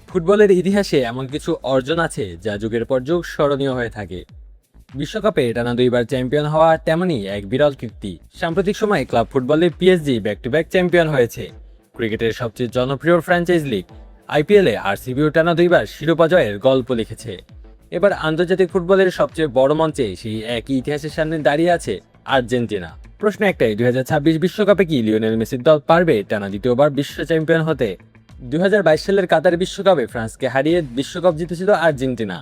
ফুটবলের ইতিহাসে এমন কিছু অর্জন আছে যা যুগের পর যুগ স্মরণীয় হয়ে থাকে। বিশ্বকাপে টানা 2বার চ্যাম্পিয়ন হওয়া তেমনই এক বিরল কীর্তি। সাম্প্রতিক সময়ে ক্লাব ফুটবলে PSG back to back champion হয়েছে। ক্রিকেটের সবচেয়ে জনপ্রিয় ফ্র্যাঞ্চাইজ লিগ আইপিএলে আরসিবিও টানা 2বার শিরোপা জয়ের গল্প লিখেছে। এবার আন্তর্জাতিক ফুটবলের সবচেয়ে বড় মঞ্চে সেই একই ইতিহাসের সামনে দাঁড়িয়ে আছে আর্জেন্টিনা। প্রশ্ন একটাই, 2026 বিশ্বকাপে কি লিওনেল মেসির দল পারবে টানা দ্বিতীয়বার বিশ্ব চ্যাম্পিয়ন হতে? 2022 সালের কাতার বিশ্বকাপে ফ্রান্সকে হারিয়ে বিশ্বকাপ জিতেছিল আর্জেন্টিনা।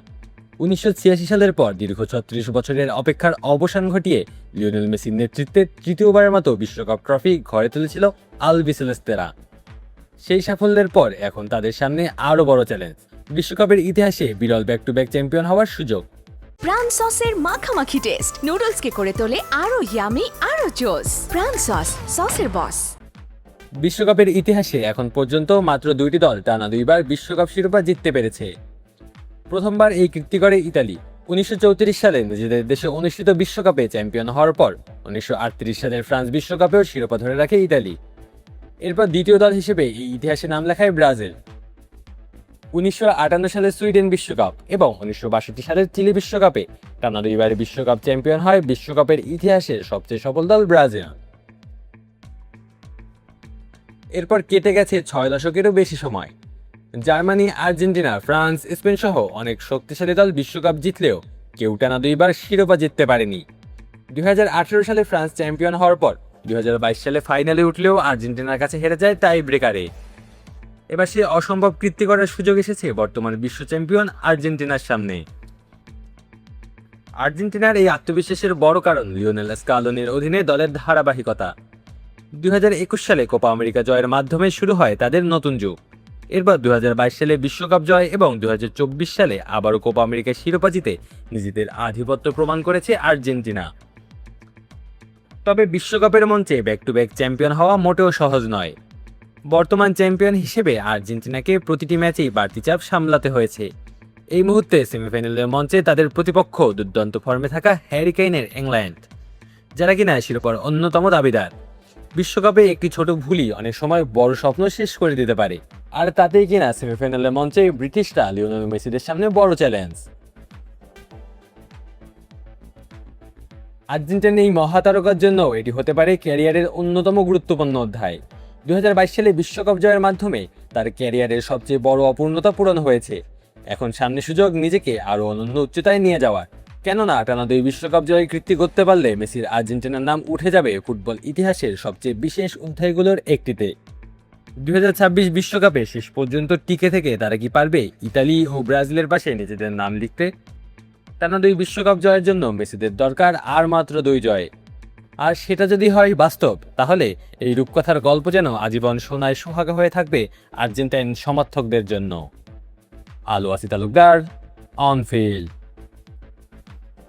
1986 সালের পর দীর্ঘ 36 বছরের অপেক্ষার অবসান ঘটিয়ে লিওনেল মেসির নেতৃত্বে তৃতীয়বারের মতো বিশ্বকাপ ট্রফি ঘরে তুলেছিল আলবিসেলেস্তেরা। সেই সাফল্যের পর এখন তাদের সামনে আরও বড় চ্যালেঞ্জ, বিশ্বকাপের ইতিহাসে বিরল ব্যাক টু ব্যাক চ্যাম্পিয়ন হওয়ার সুযোগ। প্রাণ সসের মাখামাখি টেস্ট নুডলসকে করে তোলে আরো ইয়ামি আরো জোস। প্রাণ সসের বস। বিশ্বকাপের ইতিহাসে এখন পর্যন্ত মাত্র 2টি দল টানা 2বার বিশ্বকাপ শিরোপা জিততে পেরেছে। প্রথমবার এই কীর্তি করে ইতালি 1934 সালে নিজেদের দেশে অনুষ্ঠিত বিশ্বকাপে চ্যাম্পিয়ন হওয়ার পর 1938 সালের ফ্রান্স বিশ্বকাপেও শিরোপা ধরে রাখে ইতালি। এরপর দ্বিতীয় দল হিসেবে এই ইতিহাসে নাম লেখায় ব্রাজিল। 1958 সালের সুইডেন বিশ্বকাপ এবং 1962 সালের চিলি বিশ্বকাপে টানা 2বার বিশ্বকাপ চ্যাম্পিয়ন হয় বিশ্বকাপের ইতিহাসের সবচেয়ে সফল দল ব্রাজিল। এরপর কেটে গেছে 6 দশকেরও বেশি সময়। জার্মানি, আর্জেন্টিনা, ফ্রান্স, স্পেন সহ অনেক শক্তিশালী দল বিশ্বকাপ জিতলেও কেউ টানা 2বার শিরোপা জিততে পারেনি। 2018 সালে ফ্রান্স চ্যাম্পিয়ন হওয়ার পর 2022 সালে ফাইনালে উঠলেও আর্জেন্টিনার কাছে হেরে যায় টাই ব্রেকারে। এবার সে অসম্ভব কীর্তি করার সুযোগ এসেছে বর্তমান বিশ্ব চ্যাম্পিয়ন আর্জেন্টিনার সামনে। আর্জেন্টিনার এই আত্মবিশ্বাসের বড় কারণ লিওনেল স্কালোনির অধীনে দলের ধারাবাহিকতা। 2021 সালে কোপা আমেরিকা জয়ের মাধ্যমে শুরু হয় তাদের নতুন যুগ। এরপর 2022 সালে বিশ্বকাপ জয় এবং 2024 সালে আবারও কোপা আমেরিকার শিরোপা জিতে নিজেদের আধিপত্য প্রমাণ করেছে আর্জেন্টিনা। তবে বিশ্বকাপের মঞ্চে ব্যাক টু ব্যাক চ্যাম্পিয়ন হওয়া মোটেও সহজ নয়। বর্তমান চ্যাম্পিয়ন হিসেবে আর্জেন্টিনাকে প্রতিটি ম্যাচেই বাড়তি চাপ সামলাতে হয়েছে। এই মুহূর্তে সেমিফাইনালের মঞ্চে তাদের প্রতিপক্ষ দুর্দান্ত ফর্মে থাকা হ্যারি কেইনের ইংল্যান্ড, যারা কিনা শিরোপার অন্যতম দাবিদার। বিশ্বকাপে একটি ছোট ভুলই অনেক সময় বড় স্বপ্ন শেষ করে দিতে পারে, আর তাতেই কিনা সেমিফাইনালের মঞ্চে ব্রিটিশরা লিওনেল মেসিদের সামনে বড় চ্যালেঞ্জ। আর্জেন্টিনার এই মহাতারকার জন্য এটি হতে পারে ক্যারিয়ারের অন্যতম গুরুত্বপূর্ণ অধ্যায়। 2022 সালে বিশ্বকাপ জয়ের মাধ্যমে তার ক্যারিয়ারের সবচেয়ে বড় অপূর্ণতা পূরণ হয়েছে। এখন সামনে সুযোগ নিজেকে আরও অনন্য উচ্চতায় নিয়ে যাওয়ার। কেননা টানা 2 বিশ্বকাপ জয়ের কীর্তি করতে পারলে মেসির আর্জেন্টিনার নাম উঠে যাবে ফুটবল ইতিহাসের সবচেয়ে বিশেষ অধ্যায়গুলোর একটিতে। 2026 বিশ্বকাপে শেষ পর্যন্ত টিকে থেকে তারা কি পারবে ইতালি ও ব্রাজিলের পাশে নিজেদের নাম লিখতে? টানা 2 বিশ্বকাপ জয়ের জন্য মেসিদের দরকার আর মাত্র 2 জয়। আর সেটা যদি হয় বাস্তব, তাহলে এই রূপকথার গল্প যেন আজীবন সোনায় সোহাগা হয়ে থাকবে আর্জেন্টাইন সমর্থকদের জন্য। আলো আসি তালুকদার, অন ফিল্ড।